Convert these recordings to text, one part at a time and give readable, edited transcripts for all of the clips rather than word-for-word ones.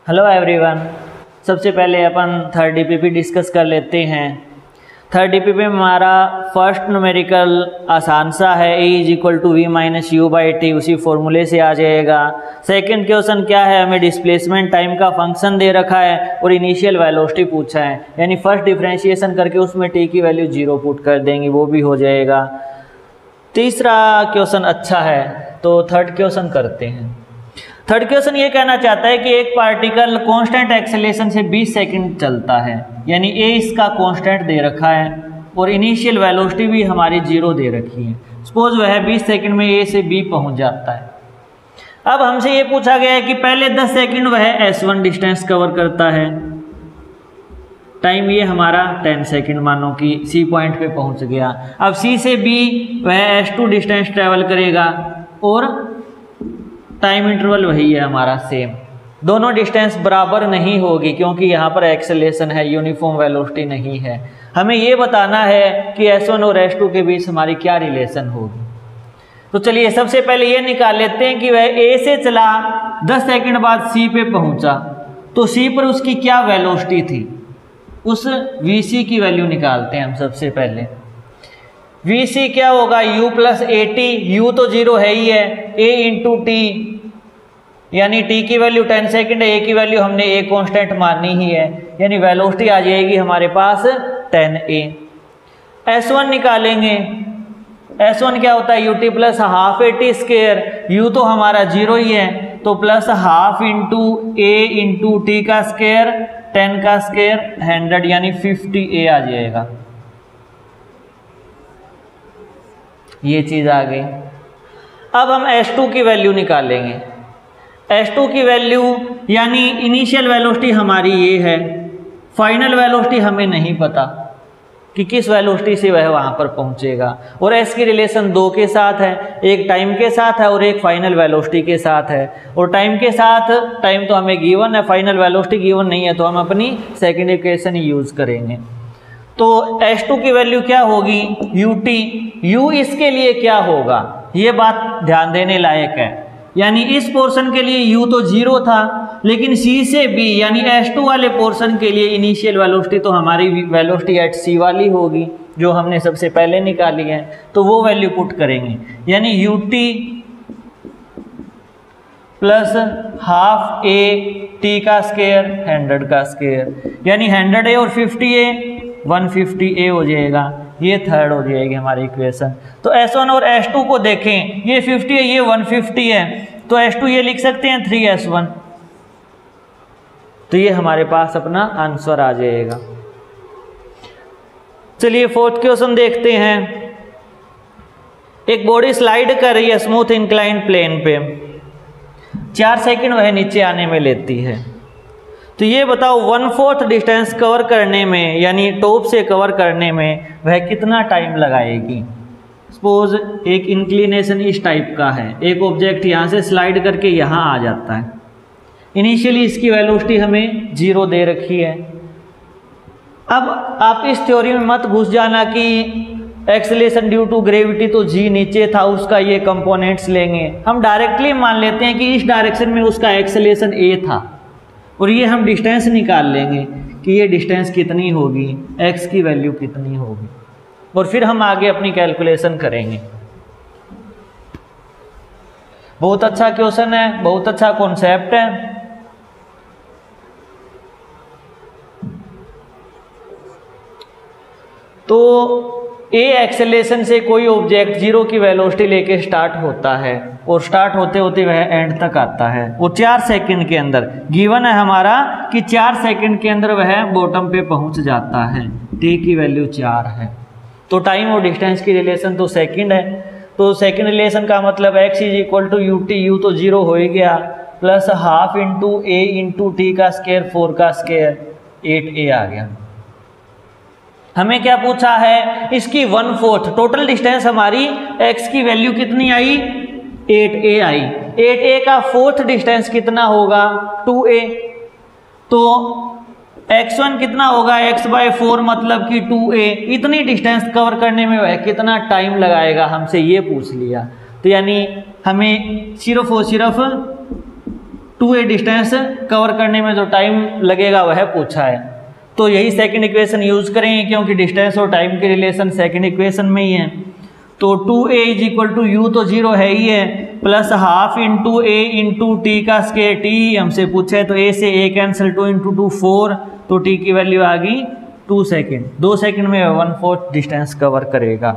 Hello everyone. सबसे पहले अपन third DPP discuss कर लेते हैं। थर्ड डीपीपी में हमारा फर्स्ट न्यूमेरिकल आसान सा है, a is equal to v minus u by t, उसी फॉर्मूले से आ जाएगा। सेकंड क्वेश्चन क्या है, हमें डिस्प्लेसमेंट टाइम का फंक्शन दे रखा है और इनिशियल वेलोसिटी पूछा है, यानी फर्स्ट डिफरेंशिएशन करके उसमें टी की वैल्यू 0 पुट कर देंगे, वो भी हो जाएगा। तीसरा क्वेश्चन अच्छा है, तो थर्ड क्वेश्चन करते हैं। थर्ड क्वेश्चन ये कहना चाहता है कि एक पार्टिकल कांस्टेंट एक्सेलरेशन से 20 सेकंड चलता है, यानी ए इसका कांस्टेंट दे रखा है और इनिशियल वेलोसिटी भी हमारी 0 दे रखी है। सपोज वह 20 सेकंड में ए से बी पहुंच जाता है। अब हमसे ये पूछा गया है कि पहले 10 सेकंड वह S1 डिस्टेंस कवर करता है, टाइम ये हमारा 10 सेकंड मानो कि सी पॉइंट पे पहुंच गया। अब सी से बी वह S2 डिस्टेंस ट्रेवल करेगा और टाइम इंटरवल वही है हमारा सेम। दोनों डिस्टेंस बराबर नहीं होगी क्योंकि यहाँ पर एक्सेलरेशन है, यूनिफॉर्म वेलोसिटी नहीं है। हमें ये बताना है कि S1 और S2 के बीच हमारी क्या रिलेशन होगी। तो चलिए सबसे पहले ये निकाल लेते हैं कि वह A से चला, 10 सेकंड बाद C पे पहुँचा, तो C पर उसकी क्या वेलोसिटी थी, उस VC की वैल्यू निकालते हैं हम सबसे पहले। VC क्या होगा, U प्लस AT, U तो 0 है ही है, A इंटू टी, यानी T की वैल्यू 10 सेकंड है, A की वैल्यू हमने A कांस्टेंट माननी ही है, यानी वेलोसिटी आ जाएगी हमारे पास 10A। S1 निकालेंगे, S1 क्या होता है, UT plus half AT square, U तो हमारा 0 ही है, तो plus half into A into t का स्क्वायर, 10 का स्क्वायर 100, यानी 50A आ जाएगा। ये चीज़ आ गई। अब हम S2 की वैल्यू निकालेंगे। S2 की वैल्यू यानी इनिशियल वेलोसिटी हमारी ये है, फाइनल वेलोसिटी हमें नहीं पता कि किस वेलोसिटी से वह वहाँ पर पहुँचेगा, और S की रिलेशन 2 के साथ है, एक टाइम के साथ है और एक फाइनल वेलोसिटी के साथ है। और टाइम के साथ, टाइम तो हमें गिवन है, फाइनल वेलोसिटी गिवन नहीं है, तो हम अपनी सेकेंड इक्वेशन यूज़ करेंगे। तो S2 की वैल्यू क्या होगी, UT, U इसके लिए क्या होगा, ये बात ध्यान देने लायक है। यानी इस पोर्शन के लिए U तो 0 था, लेकिन C से B यानी S2 वाले पोर्शन के लिए इनिशियल वेलोसिटी तो हमारी वेलोसिटी एट C वाली होगी, जो हमने सबसे पहले निकाली है, तो वो वैल्यू पुट करेंगे, यानी UT plus half A T का स्क्वायर 100 का स्क्वायर, यानी 100A और 50A 150A हो जाएगा। ये थर्ड हो जाएगी हमारी इक्वेशन। तो S1 और S2 को देखें, ये 50 है, ये 150 है, तो S2 ये लिख सकते हैं 3S1, तो ये हमारे पास अपना आंसर आ जाएगा। चलिए फोर्थ क्वेश्चन देखते हैं। एक बॉडी स्लाइड कर रही है स्मूथ इंक्लाइंड प्लेन पे, 4 सेकंड वह नीचे आने में लेती है, तो ये बताओ 1/4 डिस्टेंस कवर करने में, यानी टॉप से कवर करने में वह कितना टाइम लगाएगी। सपोज एक इंक्लिनेशन इस टाइप का है, एक ऑब्जेक्ट यहाँ से स्लाइड करके यहाँ आ जाता है, इनिशियली इसकी वेलोसिटी हमें 0 दे रखी है। अब आप इस थ्योरी में मत घुस जाना कि एक्सेलरेशन ड्यू टू ग्रेविटी तो G नीचे था, उसका ये कंपोनेंट्स लेंगे। हम डायरेक्टली मान लेते हैं कि इस डायरेक्शन में उसका एक्सेलरेशन A था, और ये हम डिस्टेंस निकाल लेंगे कि ये डिस्टेंस कितनी होगी, x की वैल्यू कितनी होगी, और फिर हम आगे अपनी कैलकुलेशन करेंगे। बहुत अच्छा क्वेश्चन है, बहुत अच्छा कॉन्सेप्ट है। तो A एक्सेलरेशन से कोई ऑब्जेक्ट 0 की वेलोसिटी लेके स्टार्ट होता है और स्टार्ट होते होते वह एंड तक आता है, वो 4 सेकंड के अंदर गिवन है हमारा कि 4 सेकंड के अंदर वह बॉटम पे पहुंच जाता है, T की वैल्यू 4 है। तो टाइम और डिस्टेंस की रिलेशन तो सेकंड है, तो सेकंड रिलेशन का मतलब x is equal to UT, U तो 0 हो ही गया, plus half into A into t का स्क्वायर 4 का स्क्वायर 8A आ गया। हमें क्या पूछा है, इसकी 1/4 टोटल डिस्टेंस हमारी x की वैल्यू कितनी आई, 8A आई। 8A का 4th डिस्टेंस कितना होगा, 2A, तो x1 कितना होगा, x/4 मतलब कि 2A। इतनी डिस्टेंस कवर करने में वह कितना टाइम लगाएगा, हमसे ये पूछ लिया। तो यानी हमें सिर्फ और सिर्फ 2a डिस्टेंस कवर करने में जो टाइम लगेगा वह पूछा है। तो यही सेकंड इक्वेशन यूज़ करेंगे क्योंकि डिस्टेंस और टाइम के रिलेशन सेकंड इक्वेशन में ही है। तो 2a is equal to you तो 0 है ही है, plus half into a into t का स्क्वायर, टी हमसे पूछा है तो a से a कैंसिल, 2 इंटू 2 4, तो t की वैल्यू आ गई 2 सेकेंड। 2 सेकेंड में 1/4 डिस्टेंस कवर करेगा।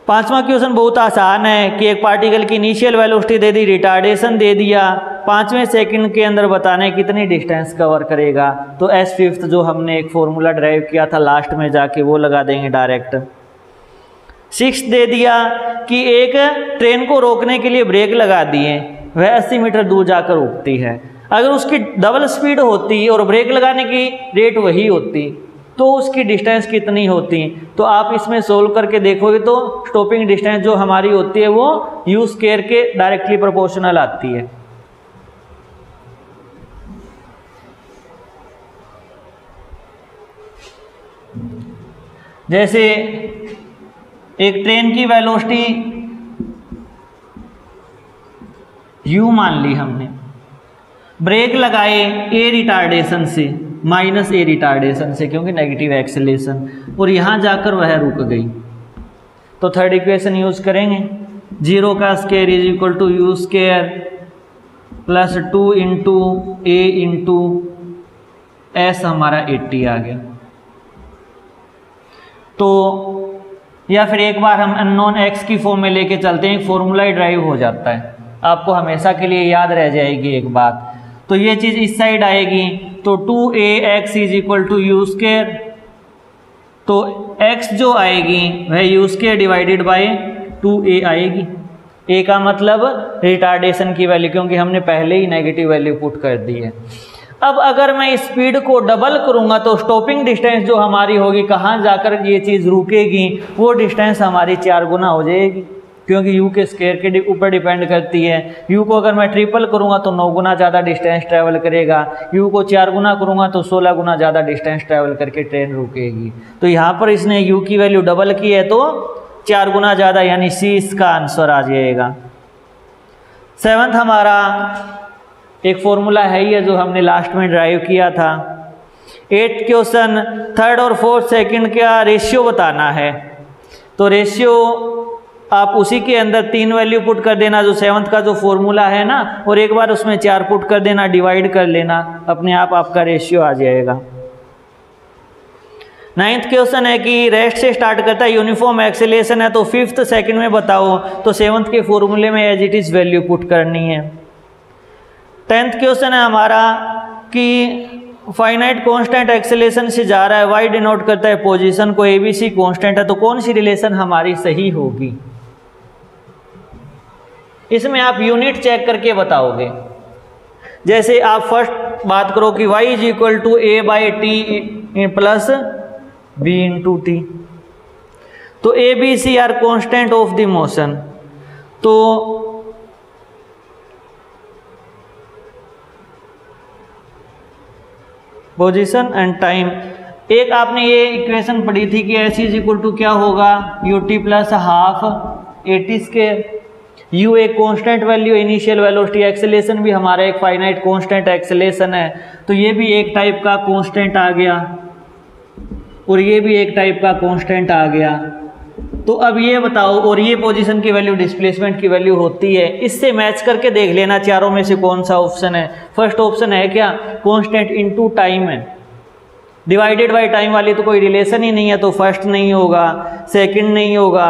पांचवा क्वेश्चन बहुत आसान है कि एक पार्टिकल की इनिशियल वेलोसिटी दे दी, रिटार्डेशन दे दिया, 5वें सेकंड के अंदर बताने कितनी डिस्टेंस कवर करेगा। तो S5 जो हमने एक फॉर्मूला ड्राइव किया था लास्ट में जाके वो लगा देंगे डायरेक्ट। 6 दे दिया कि एक ट्रेन को रोकने के लिए ब्रेक लगा दिए, वह 80 मीटर दूर जाकर रुकती है। अगर उसकी डबल स्पीड होती और ब्रेक लगाने की रेट वही होती तो उसकी डिस्टेंस कितनी होती। तो आप इसमें सोल्व करके देखोगे तो स्टॉपिंग डिस्टेंस जो हमारी होती है वो u स्क्वायर के डायरेक्टली प्रोपोर्शनल आती है। जैसे एक ट्रेन की वेलोसिटी u मान ली हमने, ब्रेक लगाए a रिटार्डेशन से, माइनस ए रिटार्डेशन से क्योंकि नेगेटिव एक्सेलेरेशन, और यहाँ जाकर वह रुक गई। तो थर्ड इक्वेशन यूज करेंगे, 0 का square is equal to u square plus 2 into a into s, हमारा 80 आ गया। तो या फिर एक बार हम अननोन एक्स की फॉर्म में लेके चलते हैं, फॉर्मूला ही ड्राइव हो जाता है, आपको हमेशा के लिए याद रह जाएगी एक बात। तो ये चीज़ इस साइड आएगी तो 2ax is equal to u square, तो x जो आएगी वह you square divided by 2a आएगी। a का मतलब रिटार्डेशन की वैल्यू, क्योंकि हमने पहले ही नेगेटिव वैल्यू पुट कर दी है। अब अगर मैं स्पीड को डबल करूंगा तो स्टॉपिंग डिस्टेंस जो हमारी होगी, कहाँ जाकर ये चीज़ रुकेगी, वो डिस्टेंस हमारी 4 गुना हो जाएगी, क्योंकि u के स्क्वायर के ऊपर डिपेंड करती है। u को अगर मैं ट्रिपल करूंगा तो 9 गुना ज़्यादा डिस्टेंस ट्रैवल करेगा, u को 4 गुना करूंगा तो 16 गुना ज़्यादा डिस्टेंस ट्रैवल करके ट्रेन रुकेगी। तो यहाँ पर इसने u की वैल्यू डबल की है तो 4 गुना ज़्यादा, यानी C इसका आंसर आ जाएगा। 7th हमारा एक फॉर्मूला है ही है जो हमने लास्ट में ड्राइव किया था। 8th क्वेश्चन, थर्ड और फोर्थ सेकंड का रेशियो बताना है। तो रेशियो आप उसी के अंदर 3 वैल्यू पुट कर देना जो 7th का जो फॉर्मूला है ना, और एक बार उसमें 4 पुट कर देना, डिवाइड कर लेना, अपने आप आपका रेशियो आ जाएगा। 9th क्वेश्चन है कि रेस्ट से स्टार्ट करता है, यूनिफॉर्म एक्सेलेरेशन है, तो 5th सेकंड में बताओ। तो 7th के फॉर्मूले में as it is value put करनी है। 10th क्वेश्चन है हमारा कि फाइनाइट कांस्टेंट एक्सेलेरेशन से जा रहा है, वाई डिनोट करता है पोजीशन को, ABC कांस्टेंट है, तो कौन सी रिलेशन हमारी सही होगी। इसमें आप यूनिट चेक करके बताओगे। जैसे आप फर्स्ट बात करो कि y is equal to a by t plus b into t, तो ABC are constant of the motion. तो पोजीशन एंड टाइम, एक आपने ये इक्वेशन पढ़ी थी कि s इज इक्वल टू क्या होगा, ut plus half at square. u एक constant value, initial velocity, acceleration भी हमारा एक फाइनाइट कांस्टेंट एक्सेलेरेशन है, तो ये भी एक टाइप का कांस्टेंट आ गया और ये भी एक टाइप का कांस्टेंट आ गया। तो अब ये बताओ, और ये पोजीशन की वैल्यू डिस्प्लेसमेंट की वैल्यू होती है, इससे मैच करके देख लेना चारों में से कौन सा ऑप्शन है। फर्स्ट ऑप्शन है क्या, कांस्टेंट इनटू टाइम है, डिवाइडेड बाय टाइम वाली तो कोई रिलेशन ही नहीं है, तो फर्स्ट नहीं होगा, सेकंड नहीं होगा।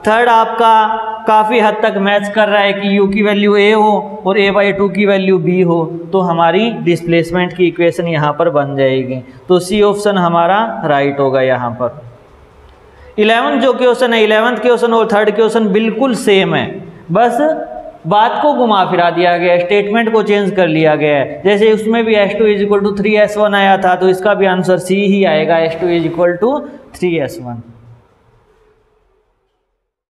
थर्ड आपका काफ़ी हद तक मैच कर रहा है कि u की वैल्यू a हो और a/2 की वैल्यू b हो, तो हमारी डिस्प्लेसमेंट की इक्वेशन यहाँ पर बन जाएगी। तो C ऑप्शन हमारा राइट होगा यहाँ पर। 11th जो क्वेश्चन है, 11th क्वेश्चन और थर्ड क्वेश्चन बिल्कुल सेम है, बस बात को घुमा फिरा दिया गया है, स्टेटमेंट को चेंज कर लिया गया है। जैसे उसमें भी S2 is equal to 3S1 आया था, तो इसका भी आंसर C ही आएगा, S2 is equal to 3S1।